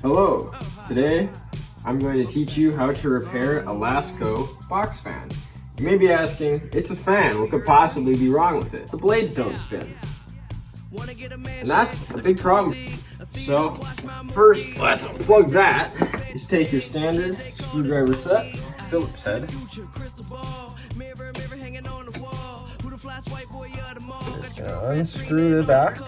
Hello, today I'm going to teach you how to repair a Lasko box fan. You may be asking, it's a fan, what could possibly be wrong with it? The blades don't spin. And that's a big problem. So first, let's unplug that. Just take your standard screwdriver set, Phillips head. Just gonna unscrew the back.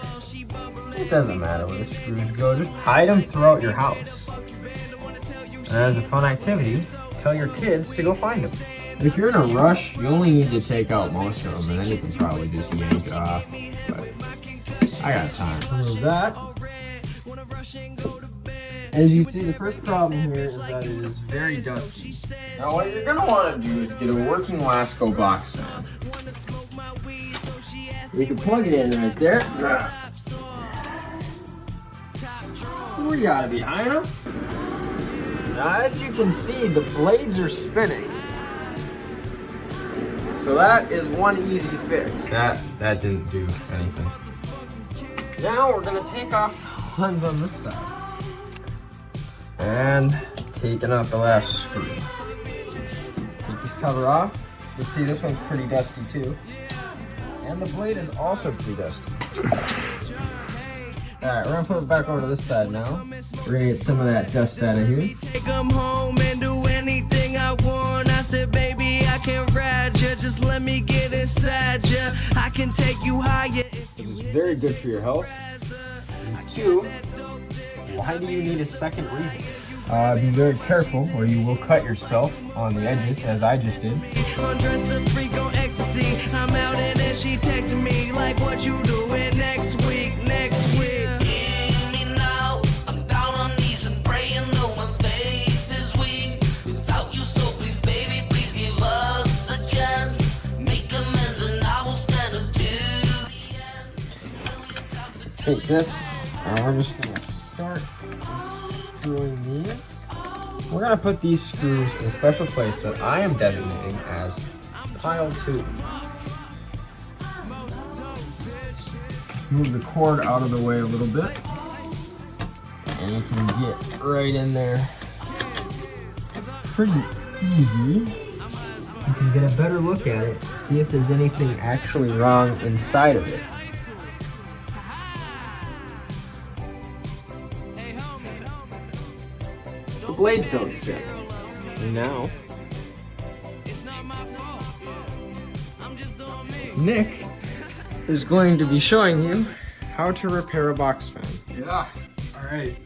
It doesn't matter where the screws go, just hide them throughout your house. And as a fun activity, tell your kids to go find them. If you're in a rush, you only need to take out most of them, and then you can probably just yank it off. But I got time. Remove that. As you see, the first problem here is that it is very dusty. Now what you're going to want to do is get a working Lasko box fan. You can plug it in right there. We got to be high enough. Now as you can see, the blades are spinning. So that is one easy fix. That didn't do anything. Now we're going to take off the ones on this side. And taking out the last screw. Take this cover off. You can see this one's pretty dusty too. And the blade is also pretty dusty. Alright, we're gonna put it back over to this side now. We're gonna get some of that dust out of here. Come home and do anything I want. I said, baby, I can ride you. Just let me get inside you. I can take you higher. It's very good for your health. And two, why do you need a second reason? Be very careful or you will cut yourself on the edges, as I just did. Dressed a freak on ecstasy. I'm out and then she texting me like, what you doing next week? Next week. Take this, and we're just gonna start unscrewing these. We're gonna put these screws in a special place that I am designating as pile 2. Move the cord out of the way a little bit, and you can get right in there pretty easy. You can get a better look at it, see if there's anything actually wrong inside of it. The blades don't spin. And now, Nick is going to be showing you how to repair a box fan. Yeah, alright.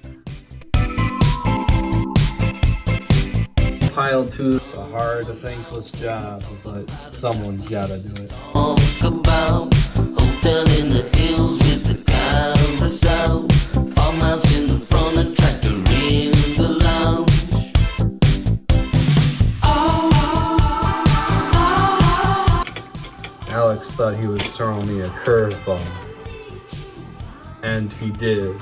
Pile 2. It's a hard, thankless job, but someone's gotta do it. Talk about hotel in the hills with the carousel. Farmhouse in the front, a tractor in the lounge. Alex thought he was throwing me a curveball. And he did.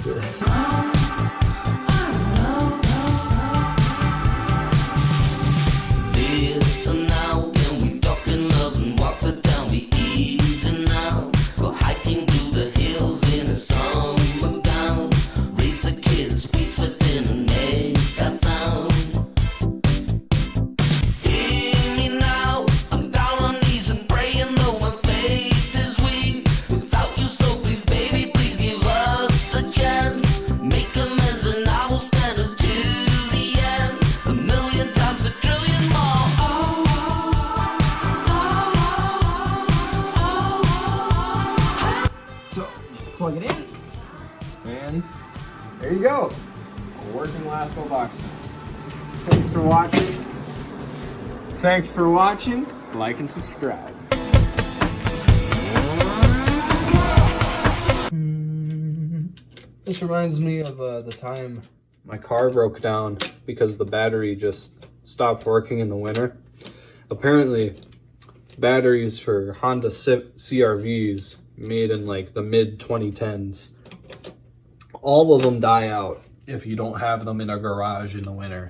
Listen now, when we talking love and walk the town, be easy now. Go hiking through the hills in a summer gown. Raise the kids, peace within and make a sound. Hear me now, I'm down on knees and praying, though my faith is weak. Without you, so please, baby, please give us a chance. Make amends and I will stand up to the end. A million times, a trillion more. So, just plug it in, and there you go. A working Lasko box fan. Thanks for watching. Thanks for watching. Like and subscribe. This reminds me of the time my car broke down because the battery just stopped working in the winter. Apparently, batteries for Honda CR-Vs made in like the mid-2010s, all of them die out if you don't have them in a garage in the winter.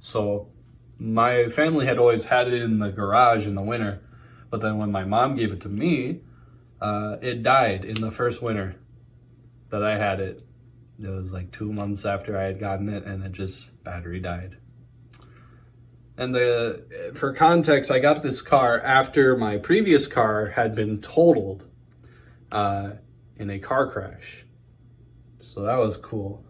So my family had always had it in the garage in the winter, but then when my mom gave it to me, it died in the first winter that I had it. It was like 2 months after I had gotten it, and it just battery died. And for context, I got this car after my previous car had been totaled in a car crash. So that was cool.